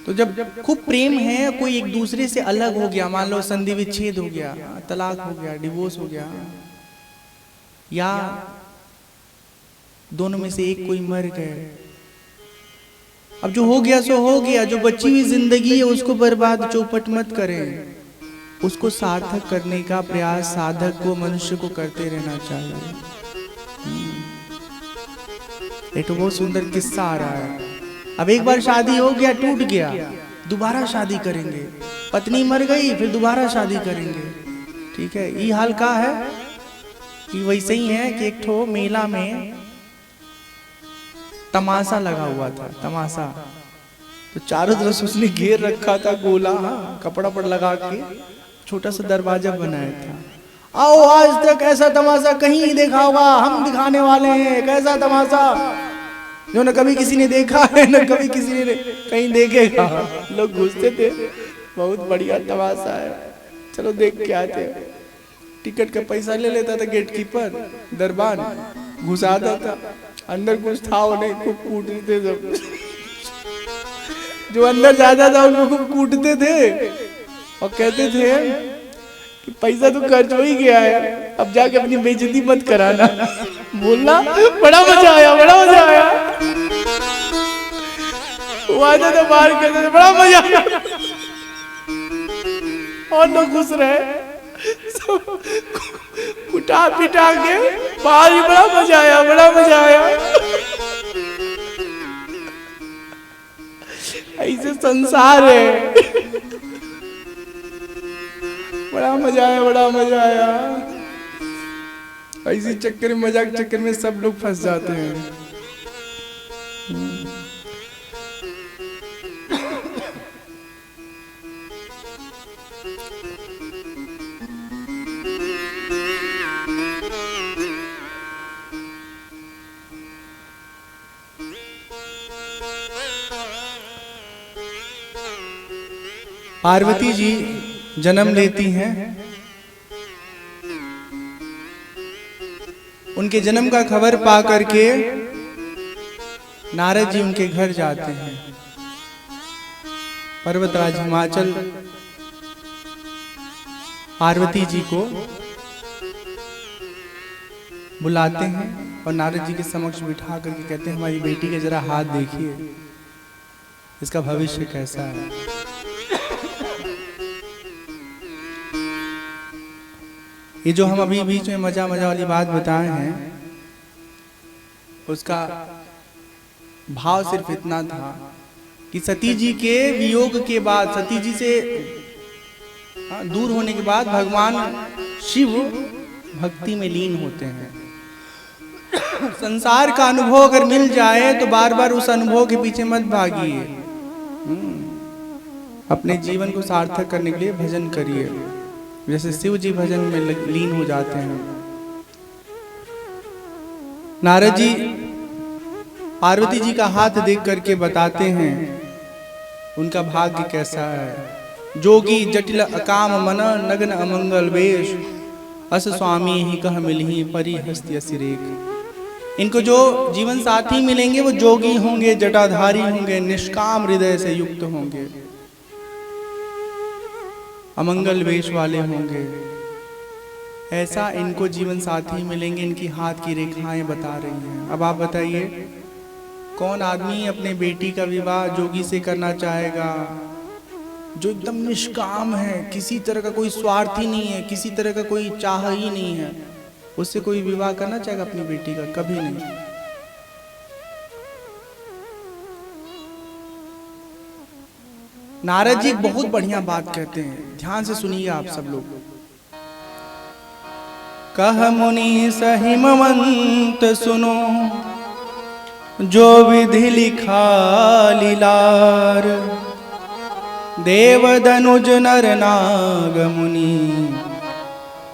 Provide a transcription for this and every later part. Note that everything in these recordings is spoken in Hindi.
तो जब खूब प्रेम है, कोई एक दूसरे से अलग हो गया, मान लो संधि विच्छेद हो गया, तलाक हो गया, डिवोर्स हो गया, या दोनों में से एक कोई मर गए, अब जो हो गया सो हो गया, जो बची हुई जिंदगी है उसको बर्बाद चौपट मत करें, उसको सार्थक करने का प्रयास साधक को, मनुष्य को करते रहना चाहिए। एक तो बहुत सुंदर किस्सा आ रहा है। अब एक बार शादी हो गया, टूट गया, दोबारा शादी करेंगे, पत्नी मर गई फिर दोबारा शादी करेंगे, ठीक है। ये हाल का है कि वैसे ही है कि एक ठो मेला में तमाशा लगा हुआ था, तमाशा, तो चारों तरफ उसने घेर रखा था गोला, कपड़ा पर लगा के छोटा सा दरवाजा बनाया था। आओ आज तक ऐसा तमाशा कहीं नहीं देखा होगा, हम दिखाने वाले हैं एक ऐसा तमाशा जो न कभी किसी ने देखा है न कभी किसी ने कहीं देखेगा। लोग घुसते थे, बहुत बढ़िया तमाशा है, चलो देख के आते। टिकट का पैसा ले लेता था गेट कीपर, दरबान घुसाता था, अंदर कुछ था वो नहीं, खूब कूटते थे सब। जो अंदर जाता था उनको खूब कूटते थे और कहते थे कि पैसा तो खर्च हो ही गया है, अब जाके अपनी बेइज्जती मत कराना। बोलना बड़ा मजा आया, बड़ा मजा आया, वो आता था बाहर, कहते थे बड़ा मजा आया, और लोग खुश रहे, सब कुटा पिटा के बाहर ही, बड़ा मजा आया, बड़ा मजा आया। ऐसे संसार है, बड़ा मजा आया, बड़ा मजा आया। ऐसे चक्कर में, मजाक चक्कर में सब लोग फंस जाते हैं। पार्वती जी जन्म लेती हैं, उनके जन्म का खबर पा करके नारद जी उनके घर जाते हैं। पर्वतराज हिमाचल पार्वती जी को बुलाते हैं और नारद जी के समक्ष बिठा करके कहते हैं हमारी बेटी का जरा हाथ देखिए, इसका भविष्य कैसा है। ये जो हम अभी बीच में मजा मजा वाली बात बताए हैं, उसका भाव सिर्फ इतना था कि सती जी के वियोग के बाद, सती जी से दूर होने के बाद भगवान शिव भक्ति में लीन होते हैं। संसार का अनुभव अगर मिल जाए तो बार बार उस अनुभव के पीछे मत भागिए, अपने जीवन को सार्थक करने के लिए भजन करिए, जैसे शिव जी भजन में लीन हो जाते हैं। नारद जी पार्वती जी का हाथ देख करके बताते हैं उनका भाग्य कैसा है। जोगी जटिल अकाम मन नग्न अमंगल वेश, अस स्वामी ही कह मिलही परि हस्ति असिरेक। इनको जो जीवन साथी मिलेंगे वो जोगी होंगे, जटाधारी होंगे, निष्काम हृदय से युक्त होंगे, अमंगल वेश वाले होंगे, ऐसा इनको जीवन साथी मिलेंगे। इनकी हाथ की रेखाएं बता रही हैं। अब आप बताइए कौन आदमी अपने बेटी का विवाह जोगी से करना चाहेगा जो एकदम निष्काम है, किसी तरह का कोई स्वार्थ ही नहीं है, किसी तरह का कोई चाह ही नहीं है, उससे कोई विवाह करना चाहेगा अपनी बेटी का? कभी नहीं। नारद जी बहुत बढ़िया बात कहते हैं, ध्यान से सुनिए आप सब लोग। कह मुनि सहिमवंत सुनो, जो विधि लिखा लीलार, देव दनुज नर नाग मुनि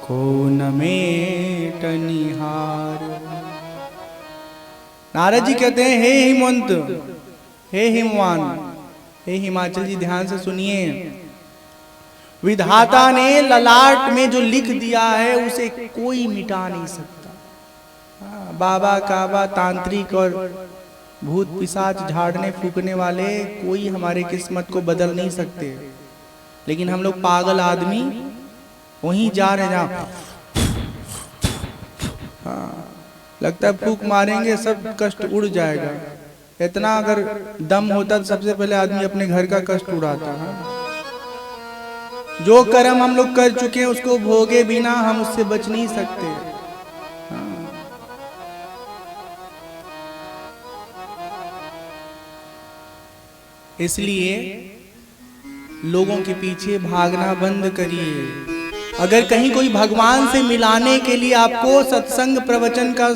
को न मेट निहार। नारद जी कहते हैं हे हिमवंत, हे हिमवान, हे हिमाचल जी ध्यान से सुनिए। विधाता ने ललाट में जो लिख दिया है उसे कोई मिटा नहीं सकता। बाबा काबा तांत्रिक और भूत पिशाच झाड़ने फूकने वाले कोई हमारे किस्मत को बदल नहीं सकते, लेकिन हम लोग पागल आदमी वहीं जा रहे जहाँ लगता है फूक मारेंगे सब कष्ट उड़ जाएगा। इतना अगर दम होता तो सबसे पहले आदमी अपने घर का कष्ट उड़ाता है। जो कर्म हम लोग कर चुके हैं उसको भोगे बिना हम उससे बच नहीं सकते। इसलिए लोगों के पीछे भागना बंद करिए। अगर कहीं कोई भगवान से मिलाने के लिए आपको सत्संग प्रवचन का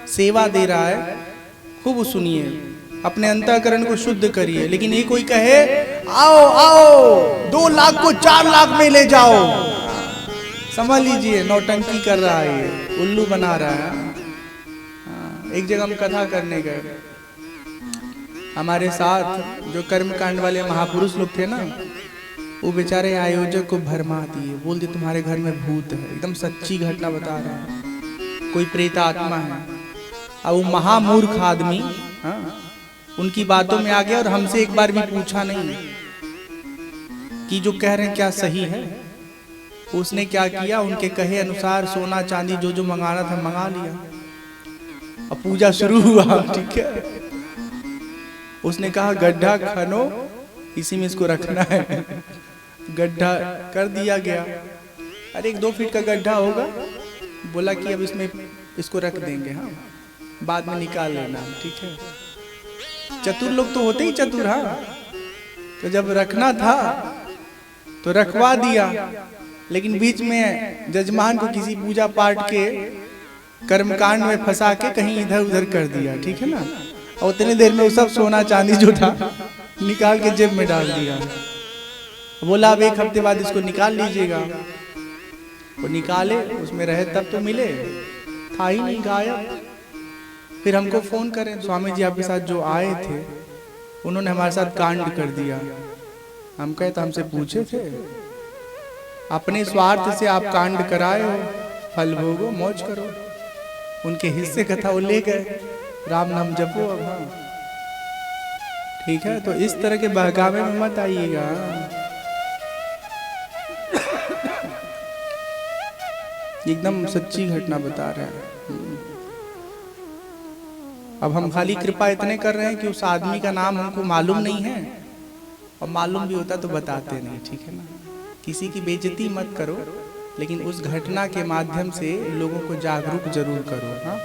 सेवा दे रहा है, खूब सुनिए, अपने अंतःकरण को शुद्ध करिए। लेकिन ये कोई कहे आओ आओ 2 लाख को 4 लाख में ले जाओ, समझ लीजिए नौटंकी कर रहा है, ये उल्लू बना रहा है। एक जगह हम कथा करने गए, हमारे साथ जो कर्मकांड वाले महापुरुष लोग थे ना, वो बेचारे आयोजक को भरमा दिए, बोल दिए तुम्हारे घर में भूत है। एकदम सच्ची घटना बता रहे हैं, कोई प्रेत आत्मा है। अब वो महामूर्ख आदमी उनकी बातों में आ गया और हमसे एक बार भी पूछा नहीं कि जो कह रहे हैं क्या सही है। उसने क्या किया, उनके कहे अनुसार सोना चांदी जो जो मंगाना था मंगा लिया। अब पूजा शुरू हुआ, ठीक है। उसने कहा गड्ढा खनो, इसी में इसको रखना है। गड्ढा कर दिया गया। अरे 1-2 फीट का गड्ढा होगा, बोला कि अब इसमें इसको रख देंगे, हाँ बाद में निकाल लेना, ठीक है। चतुर लोग तो होते ही चतुर, हाँ। तो जब रखना था तो रखवा दिया, लेकिन बीच में जजमान को किसी पूजा पाठ के कर्मकांड में फंसा के कहीं इधर उधर कर दिया, ठीक है ना। और उतनी देर में वो सब सोना चांदी जो था निकाल के जेब में डाल दिया। बोला अब 1 हफ्ते बाद इसको निकाल लीजिएगा। वो निकाले, उसमें रहे तब तो मिले, था ही नहीं, गायब। फिर हमको फोन करें, स्वामी जी आपके साथ जो आए थे उन्होंने हमारे साथ कांड कर दिया। हम कहे तो हमसे पूछे थे, अपने स्वार्थ से आप कांड कराए हो, फल भोगो, मौज करो। उनके हिस्से का था, वो ले गए, राम नाम जपो अब। हाँ ठीक है, तो इस तरह के बहकावे में मत आइएगा। एकदम सच्ची घटना बता रहे हैं। अब हम खाली कृपा इतने कर रहे हैं कि उस आदमी का नाम हमको मालूम नहीं है, और मालूम भी होता तो बताते नहीं, ठीक है ना। किसी की बेइज्जती मत करो, लेकिन उस घटना के माध्यम से लोगों को जागरूक जरूर करो। हाँ,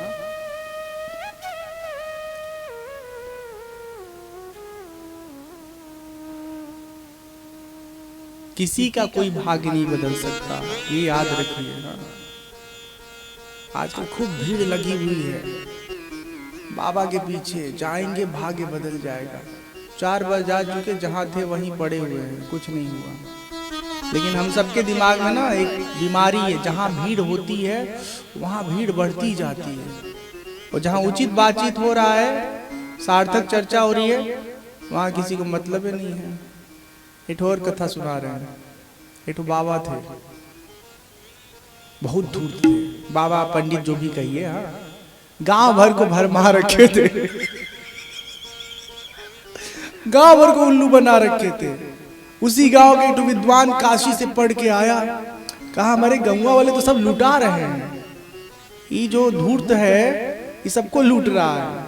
किसी का कोई भाग्य नहीं बदल सकता, ये याद रखिए। हाँ, आजकल खूब भीड़ लगी हुई है बाबा के पीछे, जाएंगे भाग्य बदल जाएगा। 4 बार जा चुके, जहाँ थे वहीं पड़े हुए हैं, कुछ नहीं हुआ। लेकिन हम सबके दिमाग में ना एक बीमारी है, जहाँ भीड़ होती है वहाँ भीड़ बढ़ती जाती है, और जहाँ उचित बातचीत हो रहा है, सार्थक चर्चा हो रही है, वहाँ किसी को मतलब ही नहीं है। एक और कथा सुना रहे हैं। एक बाबा थे, बहुत दूर थे बाबा, पंडित जो भी कहिए, हाँ, गांव भर को भरमा रखे थे, गांव भर को उल्लू बना रखे थे। उसी गांव के एक विद्वान काशी से पढ़ के आया, कहा हमारे गंगा वाले तो सब लुटा रहे हैं, ये जो धूर्त है ये सबको लूट रहा है।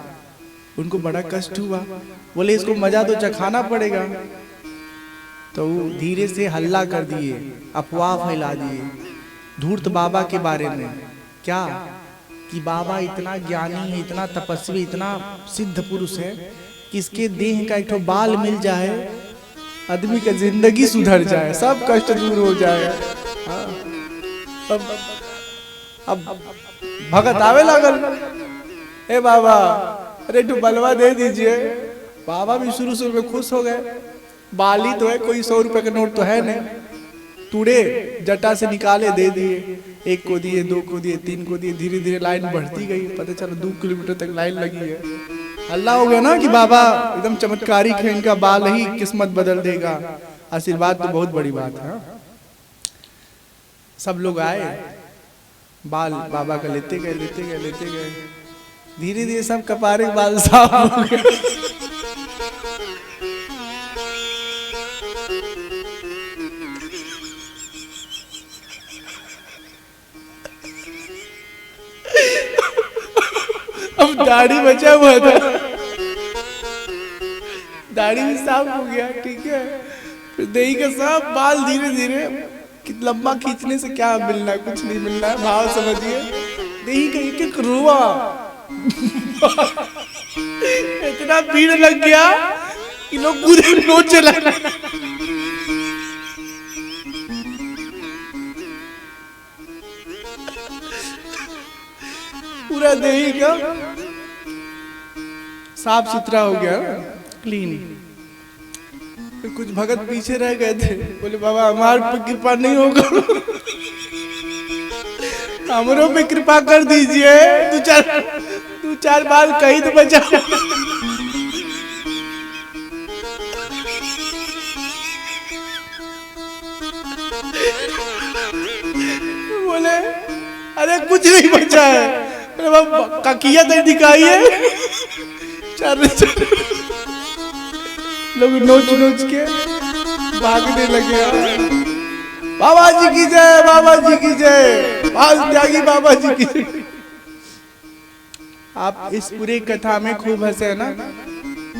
उनको बड़ा कष्ट हुआ, बोले इसको मजा तो चखाना पड़ेगा। तो धीरे से हल्ला कर दिए, अफवाह फैला दिए धूर्त बाबा के बारे में। क्या कि बाबा इतना ज्ञानी है, इतना तपस्वी, इतना सिद्ध पुरुष है कि इसके देह का एक ठो बाल मिल जाए, आदमी का जिंदगी सुधर जाए, सब कष्ट दूर हो जाए। हाँ, अब भगत आवे लागल, ए बाबा अरे तू बलवा दे दीजिए। बाबा भी शुरू शुरू में खुश हो गए, बाली तो है, कोई 100 रुपए का नोट तो है नहीं। टूड़े जटा से निकाले, दे दिए, 1 को दिए, 2 को दिए, 3 को दिए। धीरे धीरे लाइन बढ़ती गई, पता चला 2 किलोमीटर तक लाइन लगी है। अल्लाह हो गया ना कि बाबा एकदम चमत्कारिक है, इनका बाल ही किस्मत बदल देगा। आशीर्वाद तो बहुत बड़ी बात है। सब लोग आए, बाल बाबा का लेते गए, लेते गए, लेते गए। धीरे धीरे सब कपारे के बाल साफ हो गए। अब दाढ़ी बचा हुआ था, दाढ़ी भी साफ हो गया, ठीक है। फिर देही का सब बाल धीरे धीरे, कि लंबा खींचने से क्या मिलना है, कुछ नहीं मिलना है, भाव समझिए। देही का एक एक रुआ इतना भीड़ लग गया कि लोग पूरे नोच चला। पूरा देही का साफ सुथरा हो गया, क्लीन। फिर कुछ भगत पीछे रह गए थे, बोले बाबा हमारे पे कृपा नहीं होगा, हमरों पे कृपा कर दीजिए, दो चार बाल कहीं तो बचाओ। बोले अरे कुछ नहीं बचा है, अरे बाबा काकिया तक दिखाइए। चार लोग नोच नोच के भागने लगे। बाबा जी की जय, बाबा जी की जय, बाल त्यागी बाबा जी की जय। आप इस पूरे कथा में खूब हंसे है ना,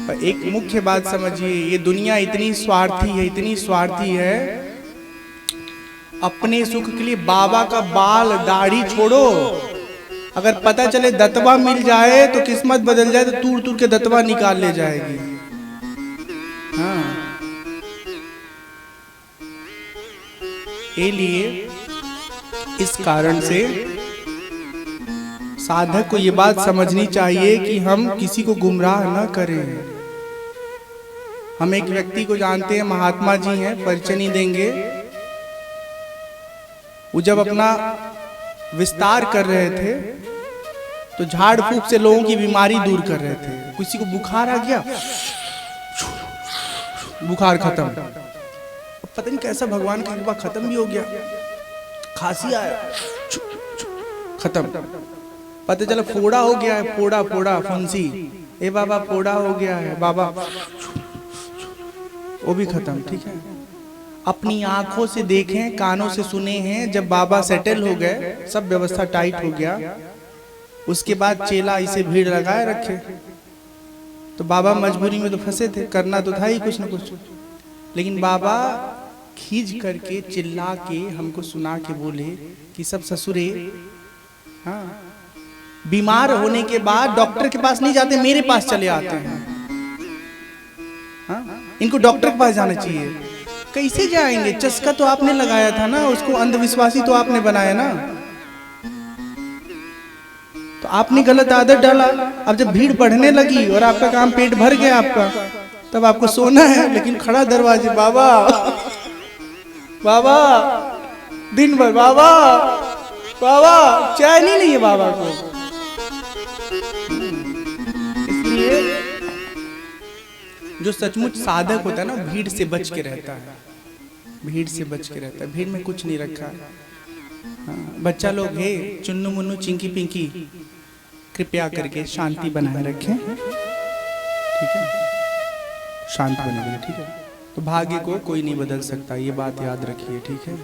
पर एक मुख्य बात समझिए, ये दुनिया इतनी स्वार्थी है, इतनी स्वार्थी है। अपने सुख के लिए बाबा का बाल दाढ़ी छोड़ो, अगर पता चले दतवा मिल जाए तो किस्मत बदल जाए, तो तूर तूर के दतवा निकाल ले जाएगी। हाँ, लिए इस कारण से साधक को ये बात समझनी चाहिए कि हम किसी को गुमराह न करें। हम एक व्यक्ति को जानते हैं, महात्मा जी हैं, परिचय नहीं देंगे। वो जब अपना विस्तार कर रहे थे तो झाड़ फूक से लोगों की बीमारी दूर कर रहे थे। किसी को बुखार आ गया, बुखार खत्म, पता नहीं कैसा भगवान की कृपा खत्म भी हो गया। खांसी आया, खत्म। पता चला फोड़ा हो गया है, फोड़ा फोड़ा फुंसी, ए बाबा फोड़ा हो गया है बाबा, वो भी खत्म, ठीक है। अपनी आंखों से देखें, कानों से सुने हैं, जब बाबा सेटल हो गए, सब व्यवस्था टाइट हो गया, उसके बाद चेला इसे भीड़ लगाए रखे। तो बाबा मजबूरी में तो फंसे थे, करना तो था ही कुछ ना कुछ, लेकिन बाबा खींच करके चिल्ला के हमको सुना के बोले कि सब ससुरे, हाँ, बीमार होने के बाद डॉक्टर के पास नहीं जाते, मेरे पास चले आते हैं। हाँ, इनको डॉक्टर के पास जाना चाहिए। कैसे जाएंगे, चस्का तो आपने लगाया था ना, उसको अंधविश्वासी तो आपने बनाया ना, तो आपने गलत आदत डाला। अब जब भीड़ बढ़ने लगी और आपका काम पेट भर गया आपका, तब आपको सोना है, लेकिन खड़ा दरवाजे, बाबा बाबा दिन भर, बाबा बाबा, चैन ही नहीं है बाबा को। इसलिए जो सचमुच साधक होता है ना, भीड़ से बच के रहता है, भीड़ से बच के रहता है। भीड़ में कुछ नहीं रखा। हाँ, बच्चा लोग है, चुन्नू मुन्नू चिंकी पिंकी, कृपया करके शांति बनाए रखें, ठीक है, शांत बने रहिए, ठीक है। तो भाग्य को कोई नहीं बदल सकता, ये बात याद रखिए, ठीक है।